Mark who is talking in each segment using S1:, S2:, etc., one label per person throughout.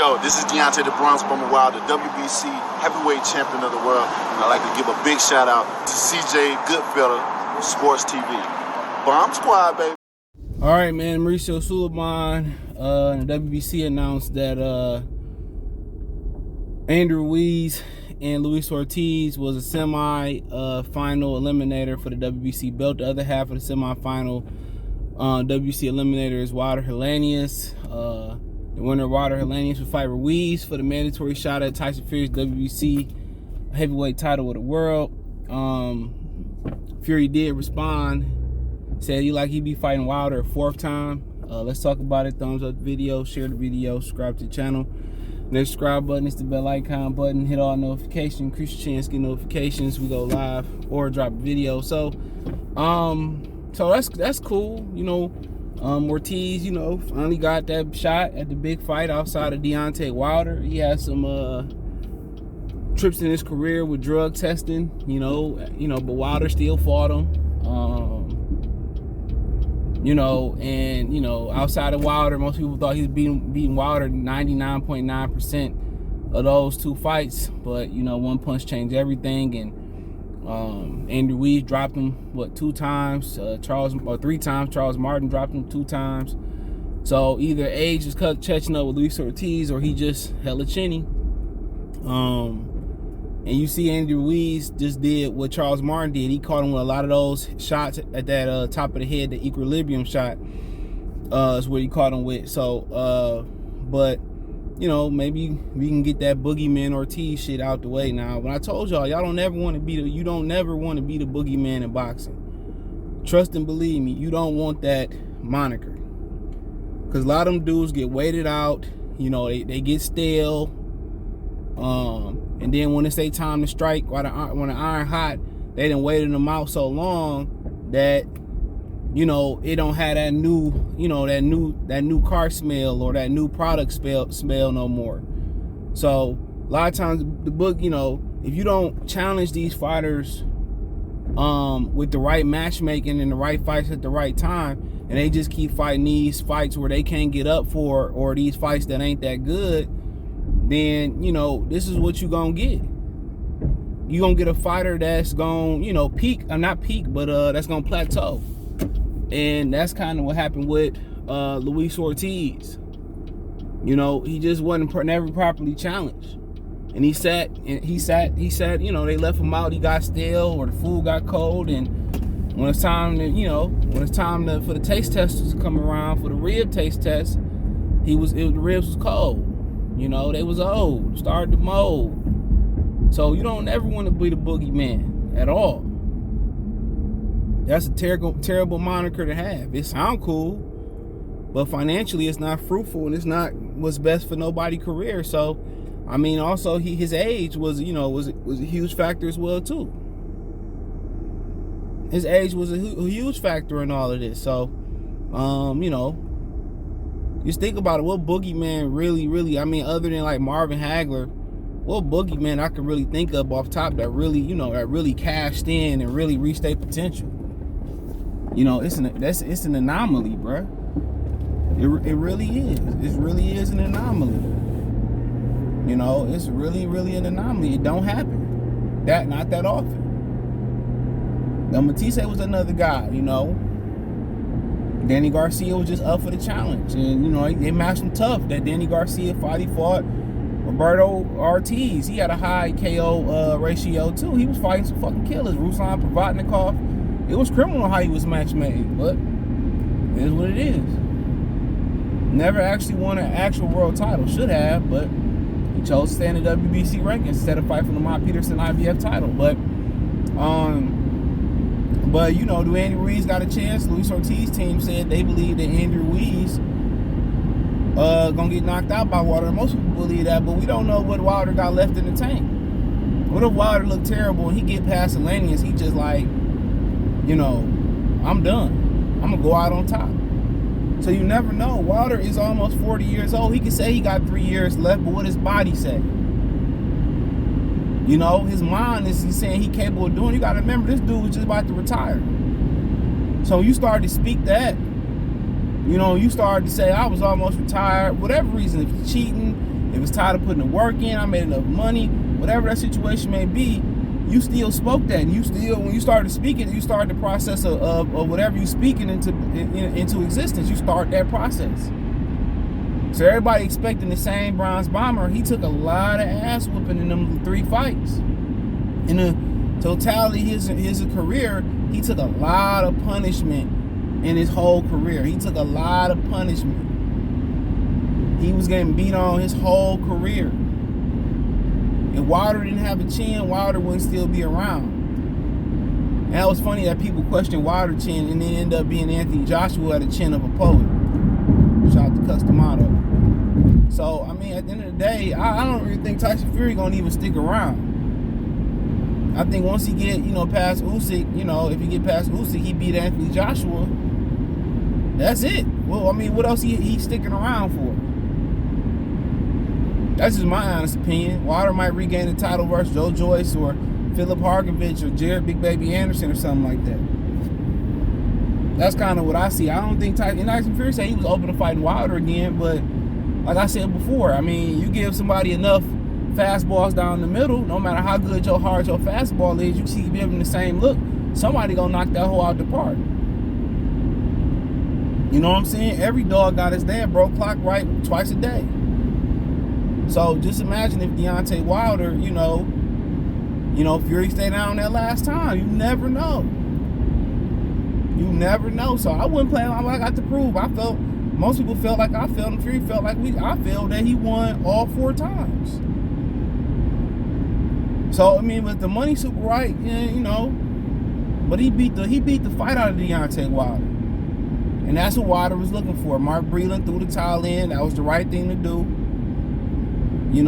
S1: Yo, this is Deontay the Bronx Bomber Wilder, WBC heavyweight champion of the world. And I'd like to give a big shout out to CJ Goodfellow, Sports TV. Bomb Squad, baby.
S2: All right, man. Mauricio Sulaiman, the WBC announced that Andy Ruiz and Luis Ortiz was a semi-final eliminator for the WBC belt. The other half of the semi-final WBC eliminator is Wilder Helenius. The winner of Wilder Helenius will fight Ruiz for the mandatory shot at Tyson Fury's WBC heavyweight title of the world. Fury did respond, said he'd be fighting Wilder a fourth time. Let's talk about it. Thumbs up the video, share the video, subscribe to the channel. Next subscribe button is the bell icon button. Hit all notifications, increase your chance to get notifications. We go live or drop a video. So that's cool. You know, Ortiz, you know, finally got that shot at the big fight outside of Deontay Wilder. He had some trips in his career with drug testing, you know, but Wilder still fought him. You know, and you know, outside of Wilder, most people thought he was beating Wilder 99.9% of those two fights. But you know, one punch changed everything, and Andy Ruiz dropped him two times, three times. Charles Martin dropped him 2 times. So either age is catching up with Luis Ortiz, or he just hella chinny. And you see Andy Ruiz just did what Charles Martin did. He caught him with a lot of those shots at that top of the head, the equilibrium shot is what he caught him with. So, but you know, maybe we can get that Boogeyman Ortiz shit out the way now. But I told y'all don't never want to be you don't never want to be the Boogeyman in boxing. Trust and believe me, you don't want that moniker. Because a lot of them dudes get waited out. You know, they get stale. And then when it's their time to strike, when the iron hot, they done waited them out so long that, you know, it don't have that new, you know, that new car smell or that new product smell no more. So a lot of times the book, you know, if you don't challenge these fighters with the right matchmaking and the right fights at the right time, and they just keep fighting these fights where they can't get up for, or these fights that ain't that good, then, you know, this is what you gonna get. You gonna get a fighter that's gonna, you know, not peak, but that's gonna plateau. And that's kind of what happened with Luis Ortiz. You know, he just wasn't never properly challenged. And he sat, you know, they left him out, he got stale, or the food got cold, and when it's time to, you know, for the taste testers to come around for the rib taste test, the ribs was cold. You know, they was old, started to mold. So you don't ever want to be the Boogeyman at all. That's a terrible moniker to have. It sounds cool, but financially it's not fruitful, and it's not what's best for nobody's career. So, I mean, also his age was, you know, was a huge factor as well too. His age was a huge factor in all of this. So, you know, just think about it. What Boogeyman really, I mean, other than like Marvin Hagler, what Boogeyman I could really think of off top that really, you know, that really cashed in and really reached their potential? You know, it's an anomaly, bruh. It really is. It really is an anomaly. You know, it's really an anomaly. It don't happen. Not that often. Now, Matisse was another guy, you know. Danny Garcia was just up for the challenge. And, you know, they matched him tough. That Danny Garcia fight, he fought Roberto Ortiz. He had a high KO ratio, too. He was fighting some fucking killers. Ruslan Provodnikov. It was criminal how he was match made, but it is what it is. Never actually won an actual world title. Should have, but he chose to stay in the WBC rankings instead of fighting for the Mont Peterson IBF title. But, you know, do Andy Ruiz got a chance? Luis Ortiz team said they believe that Andy Ruiz gonna get knocked out by Wilder. Most people believe that, but we don't know what Wilder got left in the tank. What if Wilder looked terrible and he get past Helenius, he just like, you know, I'm done. I'm gonna go out on top. So you never know. Wilder is almost 40 years old. He can say he got 3 years left, but what his body say? You know, his mind is saying he capable of doing. You got to remember, this dude was just about to retire. So you started to speak that. You know, you started to say, I was almost retired. Whatever reason, if you're cheating, If it's tired of putting the work in, I made enough money, whatever that situation may be, you still spoke that. And you still, when you started speaking, you started the process of whatever you speaking into existence. You start that process. So everybody expecting the same bronze bomber. He took a lot of ass whooping in them 3 fights. In the totality of his career, he took a lot of punishment in his whole career. He took a lot of punishment. He was getting beat on his whole career. If Wilder didn't have a chin, Wilder wouldn't still be around. And that was funny that people question Wilder's chin and then end up being Anthony Joshua at the chin of a poet. Shout out to Customato. So, I mean, at the end of the day, I don't really think Tyson Fury gonna even stick around. I think once he get, past Usyk, if he get past Usyk, he beat Anthony Joshua. That's it. Well, I mean, what else he sticking around for? That's just my honest opinion. Wilder might regain the title versus Joe Joyce or Philip Harkovich or Jared Big Baby Anderson or something like that. That's kind of what I see. I don't think Tyson Fury said he was open to fighting Wilder again, but like I said before, I mean, you give somebody enough fastballs down the middle, no matter how good your fastball is, you keep giving the same look, somebody gonna knock that hoe out the park. You know what I'm saying? Every dog got his day, bro. Clock right twice a day. So just imagine if Deontay Wilder, Fury stayed down that last time. You never know. You never know. So I wouldn't play like I got to prove. Most people felt like I felt, and Fury felt like I felt that he won all 4 times. So I mean, with the money super right, but he beat the fight out of Deontay Wilder, and that's what Wilder was looking for. Mark Breland threw the towel in. That was the right thing to do. He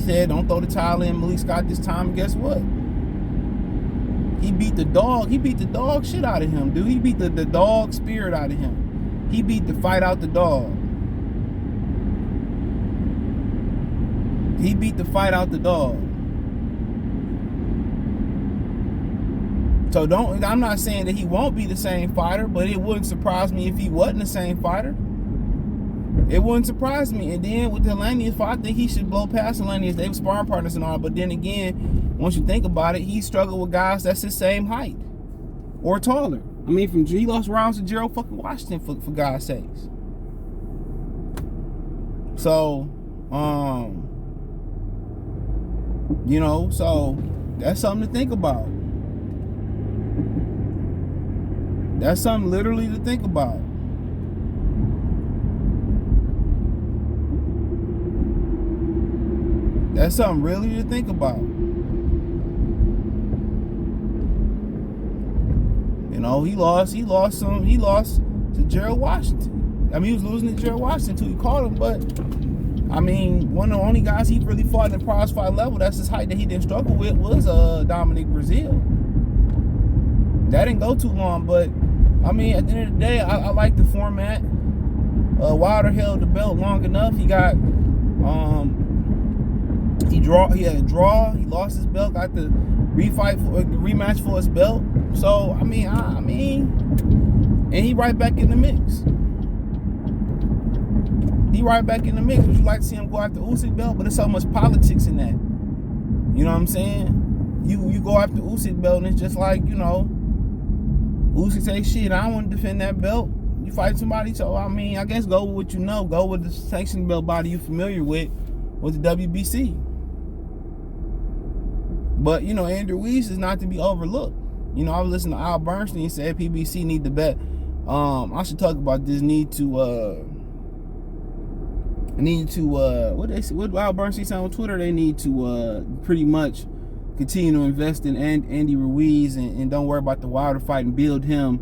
S2: said, don't throw the towel in Malik Scott this time. And guess what? He beat the dog shit out of him, dude. He beat the dog spirit out of him. He beat the fight out the dog. He beat the fight out the dog. So I'm not saying that he won't be the same fighter, but it wouldn't surprise me if he wasn't the same fighter. It wouldn't surprise me. And then with the Helenius fight, I think he should blow past Helenius. They were sparring partners and all, but then again, once you think about it, he struggled with guys that's his same height or taller. I mean, he lost rounds to Gerald fucking Washington for God's sakes. So, so that's something to think about. That's something literally to think about. That's something really to think about. He lost to Gerald Washington. I mean, he was losing to Gerald Washington until he caught him, but I mean, one of the only guys he really fought in the prize fight level, that's his height that he didn't struggle with, was Dominic Brazil. That didn't go too long, but I mean, at the end of the day, I like the format. Wilder held the belt long enough. He got he had a draw. He lost his belt, got the rematch for his belt. So I mean, and he right back in the mix. He right back in the mix. Would you like to see him go after Usyk belt? But there's so much politics in that. You know what I'm saying? You go after Usyk belt, and it's just like, Usyk say, shit, I don't want to defend that belt. You fight somebody, so I mean, I guess go with what you know. Go with the sanctioned belt body you're familiar with the WBC. But Andy Ruiz is not to be overlooked. I was listening to Al Bernstein say PBC need to bet. I should talk about this. Need to what Al Bernstein said on Twitter? They need to pretty much continue to invest in Andy Ruiz and don't worry about the Wilder fight and build him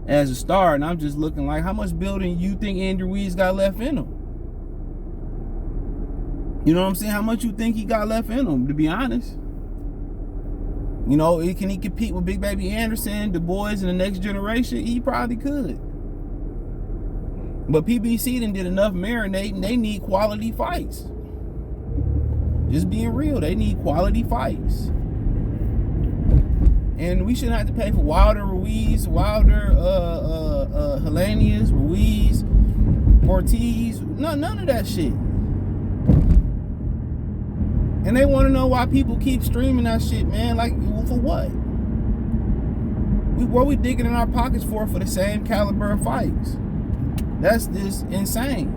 S2: as a star. And I'm just looking like, how much building you think Andy Ruiz got left in him? You know what I'm saying? How much you think he got left in him, to be honest? Can he compete with Big Baby Anderson, the boys in the next generation? He probably could. But PBC done did enough marinating. They need quality fights. Just being real, they need quality fights. And we shouldn't have to pay for Wilder, Helenius, Ruiz, Ortiz. None of that shit. And they want to know why people keep streaming that shit, man. Like, for what? What we digging in our pockets for the same caliber of fights? That's just insane.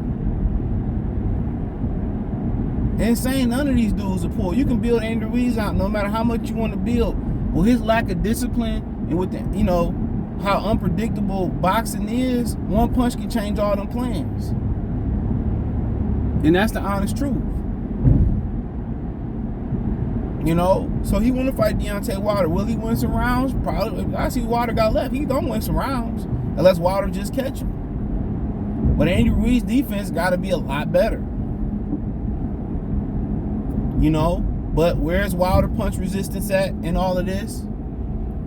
S2: Insane. None of these dudes are poor. You can build Andy Ruiz out no matter how much you want to build. Well, his lack of discipline and with the, you know, how unpredictable boxing is, one punch can change all them plans. And that's the honest truth. You know, so he want to fight Deontay Wilder. Will he win some rounds? Probably. I see Wilder got left. He don't win some rounds unless Wilder just catch him. But Andy Ruiz's defense got to be a lot better. You know, but where's Wilder punch resistance at in all of this?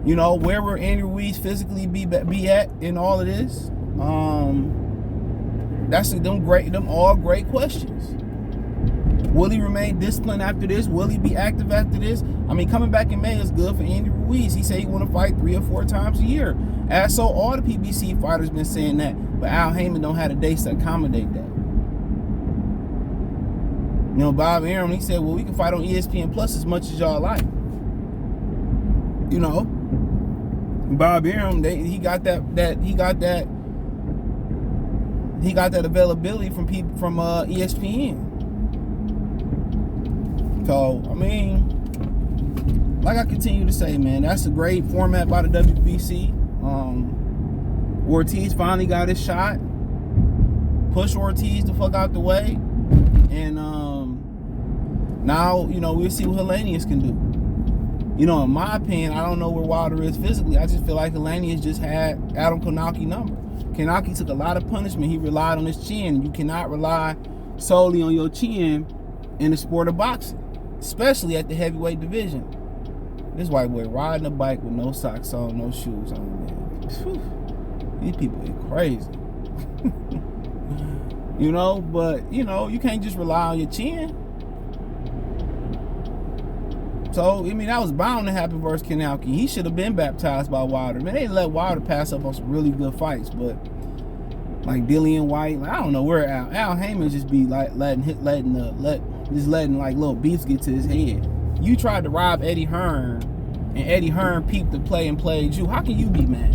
S2: You know, where will Andy Ruiz physically be at in all of this? That's them all great questions. Will he remain disciplined after this? Will he be active after this? I mean, coming back in May is good for Andy Ruiz. He said he want to fight 3 or 4 times a year. As so all the PBC fighters been saying that, but Al Heyman don't have the dates to accommodate that. You know, Bob Arum, he said, well, we can fight on ESPN Plus as much as y'all like. You know, Bob Arum, he got that availability from people from ESPN. So, I mean, like I continue to say, man, that's a great format by the WBC. Ortiz finally got his shot. Push Ortiz the fuck out the way. And now, you know, we'll see what Helenius can do. You know, in my opinion, I don't know where Wilder is physically. I just feel like Helenius just had Adam Konaki number. Konaki took a lot of punishment. He relied on his chin. You cannot rely solely on your chin in the sport of boxing, especially at the heavyweight division. This white boy riding a bike with no socks on, no shoes on, man. Whew. These people are crazy. You know, but, you know, you can't just rely on your chin. So, I mean, that was bound to happen versus Konaki. He should have been baptized by Wilder. Man, they didn't let Wilder pass up on some really good fights, but like Dillian White, I don't know where Al Heyman just be like letting like little beefs get to his head. You tried to rob Eddie Hearn, and Eddie Hearn peeped the play and played you. How can you be mad?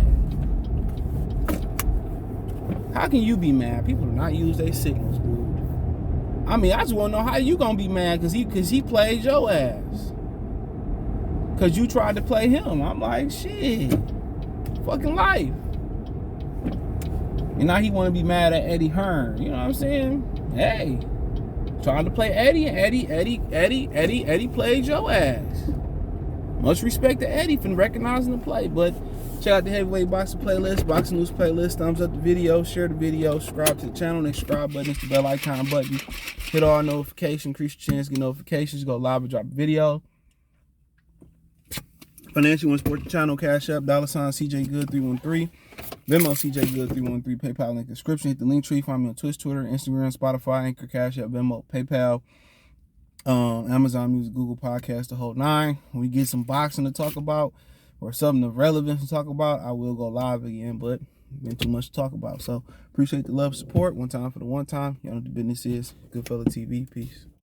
S2: How can you be mad? People do not use their signals, dude. I mean, I just want to know how you gonna be mad because he played your ass. Because you tried to play him. I'm like, shit. Fucking life. And now he want to be mad at Eddie Hearn. You know what I'm saying? Hey. Trying to play Eddie, and Eddie played your ass. Much respect to Eddie for recognizing the play. But check out the Heavyweight Boxing playlist, Boxing News playlist. Thumbs up the video, share the video, subscribe to the channel. Next subscribe button is the bell icon button. Hit all notifications, increase your chance to get notifications. Go live and drop a video. Financial and support the channel, Cash App, $ CJ Good 313. Venmo CJ Good 313. PayPal link description. Hit the link tree. Find me on Twitch, Twitter, Instagram, Spotify, Anchor, Cash App, Venmo, PayPal, Amazon Music, Google Podcast, the whole 9. When we get some boxing to talk about or something of relevance to talk about, I will go live again, but been too much to talk about. So appreciate the love, support. One time for the one time. Y'all know what the business is. Goodfella TV. Peace.